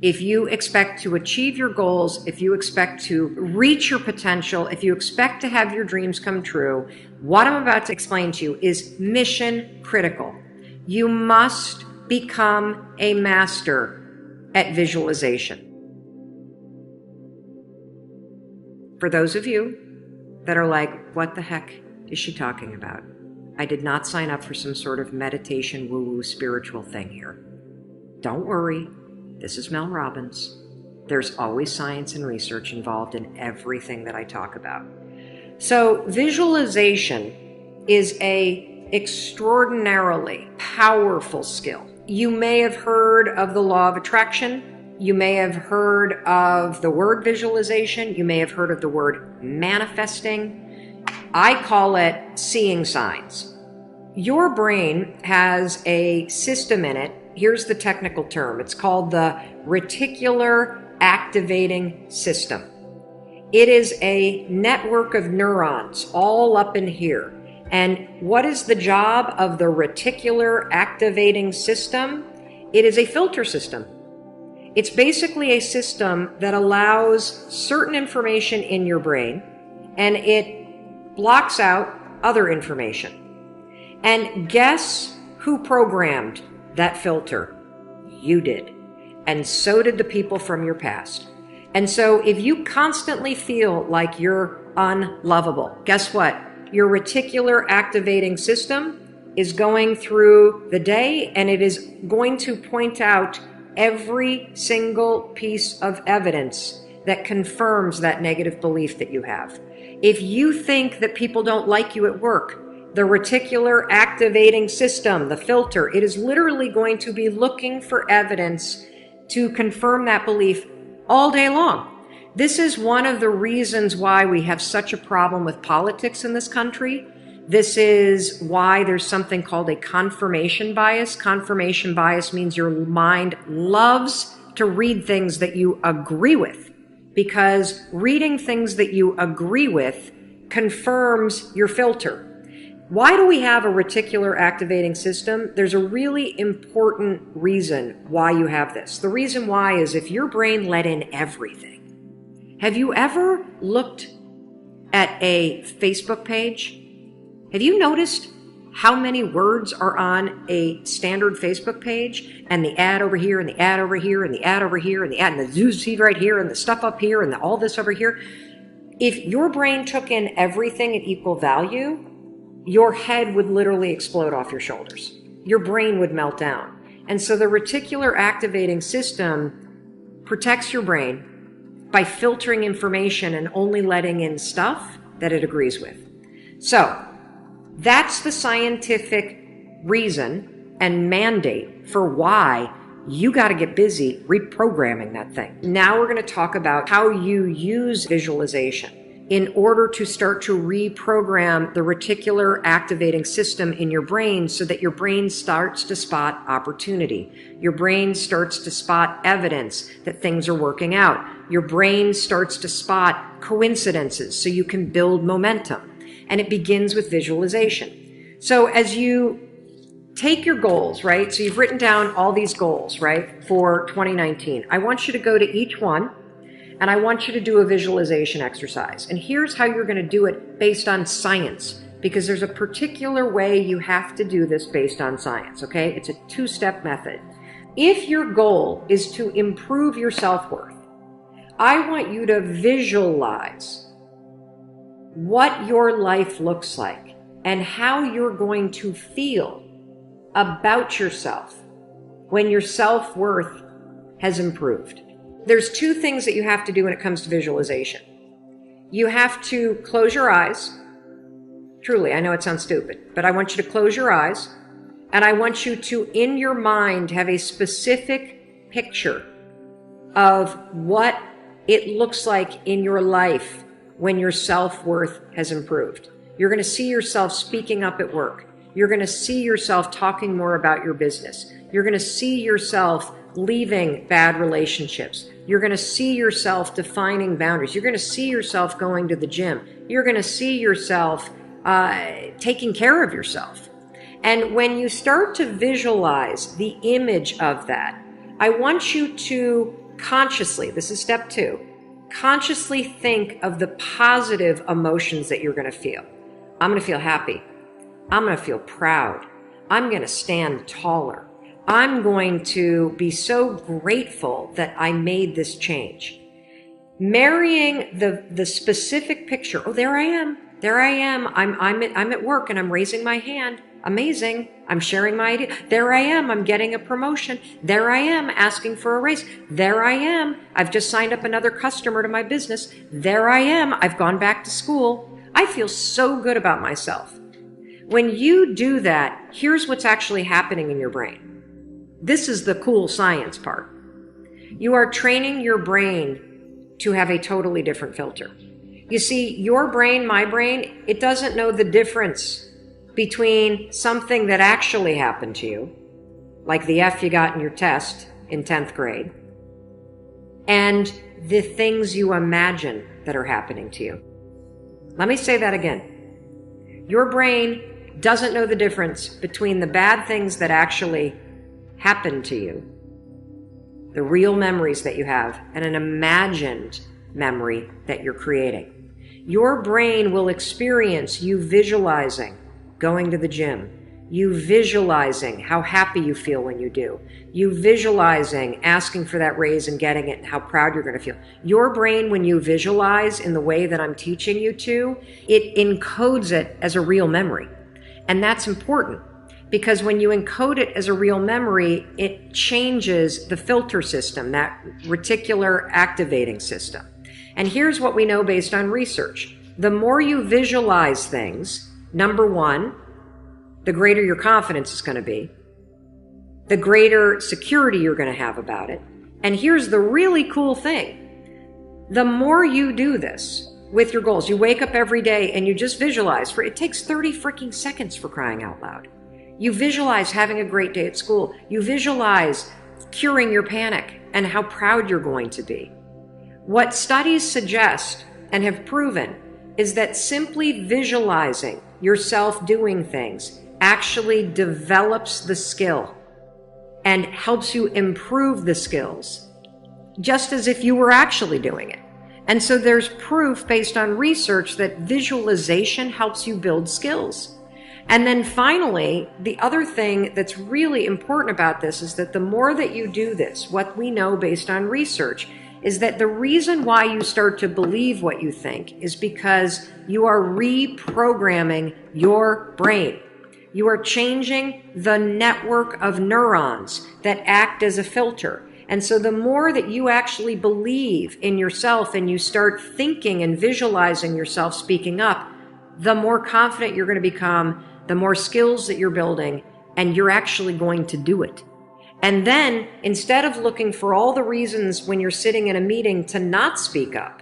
if you expect to achieve your goals, if you expect to reach your potential, if you expect to have your dreams come true, what I'm about to explain to you is mission critical. You must become a master at visualization. For those of you that are like, what the heck is she talking about? I did not sign up for some sort of meditation, woo-woo spiritual thing here. Don't worry. This is Mel Robbins. There's always science and research involved in everything that I talk about. So visualization is an extraordinarily powerful skill. You may have heard of the law of attraction. You may have heard of the word visualization. You may have heard of the word manifesting. I call it seeing signs. Your brain has a system in it. Here's the technical term. It's called the reticular activating system. It is a network of neurons all up in here. And what is the job of the reticular activating system? It is a filter system. It's basically a system that allows certain information in your brain and it blocks out other information. And guess who programmed that filter? You did. And so did the people from your past. And so if you constantly feel like you're unlovable, guess what? Your reticular activating system is going through the day and it is going to point out every single piece of evidence that confirms that negative belief that you have. If you think that people don't like you at work, the reticular activating system, the filter, it is literally going to be looking for evidence to confirm that belief all day long. This is one of the reasons why we have such a problem with politics in this country. This is why there's something called a confirmation bias. Confirmation bias means your mind loves to read things that you agree with, because reading things that you agree with confirms your filter. Why do we have a reticular activating system? There's a really important reason why you have this. The reason why is if your brain let in everything. Have you ever looked at a Facebook page? Have you noticed how many words are on a standard Facebook page? And the ad over here, and the ad over here, and the ad over here, and the ad, and the news feed right here, and the stuff up here, and all this over here. If your brain took in everything at equal value, your head would literally explode off your shoulders. Your brain would melt down. And so the reticular activating system protects your brain by filtering information and only letting in stuff that it agrees with. So that's the scientific reason and mandate for why you got to get busy reprogramming that thing. Now we're going to talk about how you use visualization in order to start to reprogram the reticular activating system in your brain so that your brain starts to spot opportunity. Your brain starts to spot evidence that things are working out. Your brain starts to spot coincidences so you can build momentum. And it begins with visualization. So as you take your goals, right? So you've written down all these goals, right, for 2019. I want you to go to each one. And I want you to do a visualization exercise. And here's how you're going to do it based on science, because there's a particular way you have to do this based on science, okay? It's a two-step method. If your goal is to improve your self-worth, I want you to visualize what your life looks like and how you're going to feel about yourself when your self-worth has improved. There's two things that you have to do when it comes to visualization. You have to close your eyes. Truly, I know it sounds stupid, but I want you to close your eyes, and I want you to, in your mind, have a specific picture of what it looks like in your life when your self-worth has improved. You're going to see yourself speaking up at work. You're going to see yourself talking more about your business. You're going to see yourself leaving bad relationships. You're going to see yourself defining boundaries. You're going to see yourself going to the gym. You're going to see yourself taking care of yourself. And when you start to visualize the image of that, I want you to consciously, this is step 2, consciously think of the positive emotions that you're going to feel. I'm going to feel happy. I'm going to feel proud. I'm going to stand taller. I'm going to be so grateful that I made this change. Marrying the specific picture. Oh, there I am. There I am. I'm at work and I'm raising my hand. Amazing. I'm sharing my idea. There I am. I'm getting a promotion. There I am asking for a raise. There I am. I've just signed up another customer to my business. There I am. I've gone back to school. I feel so good about myself. When you do that, here's what's actually happening in your brain. This is the cool science part. You are training your brain to have a totally different filter. You see, your brain, my brain, it doesn't know the difference between something that actually happened to you, like the F you got in your test in 10th grade, and the things you imagine that are happening to you. Let me say that again. Your brain doesn't know the difference between the bad things that actually happened to you, the real memories that you have, and an imagined memory that you're creating. Your brain will experience you visualizing going to the gym, you visualizing how happy you feel when you do, you visualizing asking for that raise and getting it and how proud you're going to feel. Your brain, when you visualize in the way that I'm teaching you to, it encodes it as a real memory. And that's important because when you encode it as a real memory, it changes the filter system, that reticular activating system. And here's what we know based on research. The more you visualize things, number one, the greater your confidence is going to be, the greater security you're going to have about it. And here's the really cool thing. The more you do this with your goals, you wake up every day and you just visualize, it takes 30 freaking seconds for crying out loud. You visualize having a great day at school. You visualize curing your panic and how proud you're going to be. What studies suggest and have proven is that simply visualizing yourself doing things actually develops the skill and helps you improve the skills, just as if you were actually doing it. And so there's proof based on research that visualization helps you build skills. And then finally, the other thing that's really important about this is that the more that you do this, what we know based on research is that the reason why you start to believe what you think is because you are reprogramming your brain. You are changing the network of neurons that act as a filter. And so the more that you actually believe in yourself and you start thinking and visualizing yourself speaking up, the more confident you're going to become, the more skills that you're building, and you're actually going to do it. And then, instead of looking for all the reasons when you're sitting in a meeting to not speak up,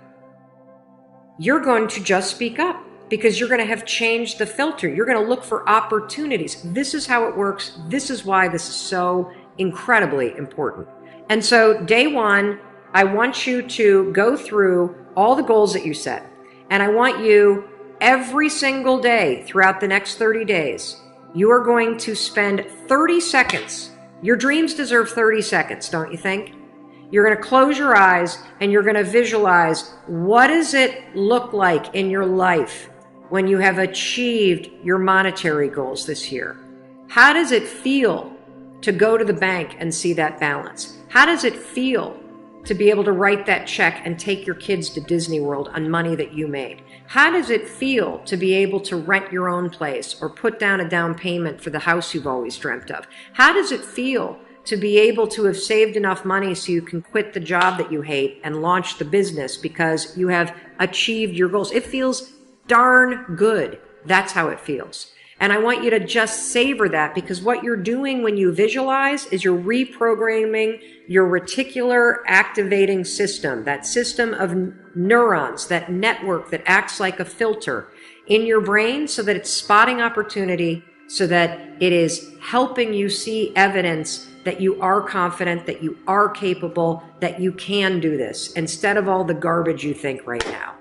you're going to just speak up because you're going to have changed the filter. You're going to look for opportunities. This is how it works. This is why this is so incredibly important. And so, day one, I want you to go through all the goals that you set. And I want you, every single day throughout the next 30 days, you are going to spend 30 seconds. Your dreams deserve 30 seconds, don't you think? You're going to close your eyes and you're going to visualize, what does it look like in your life when you have achieved your monetary goals this year? How does it feel to go to the bank and see that balance? How does it feel to be able to write that check and take your kids to Disney World on money that you made? How does it feel to be able to rent your own place or put down a down payment for the house you've always dreamt of? How does it feel to be able to have saved enough money so you can quit the job that you hate and launch the business because you have achieved your goals? It feels darn good. That's how it feels. And I want you to just savor that, because what you're doing when you visualize is you're reprogramming your reticular activating system, that system of neurons, that network that acts like a filter in your brain so that it's spotting opportunity, so that it is helping you see evidence that you are confident, that you are capable, that you can do this, instead of all the garbage you think right now.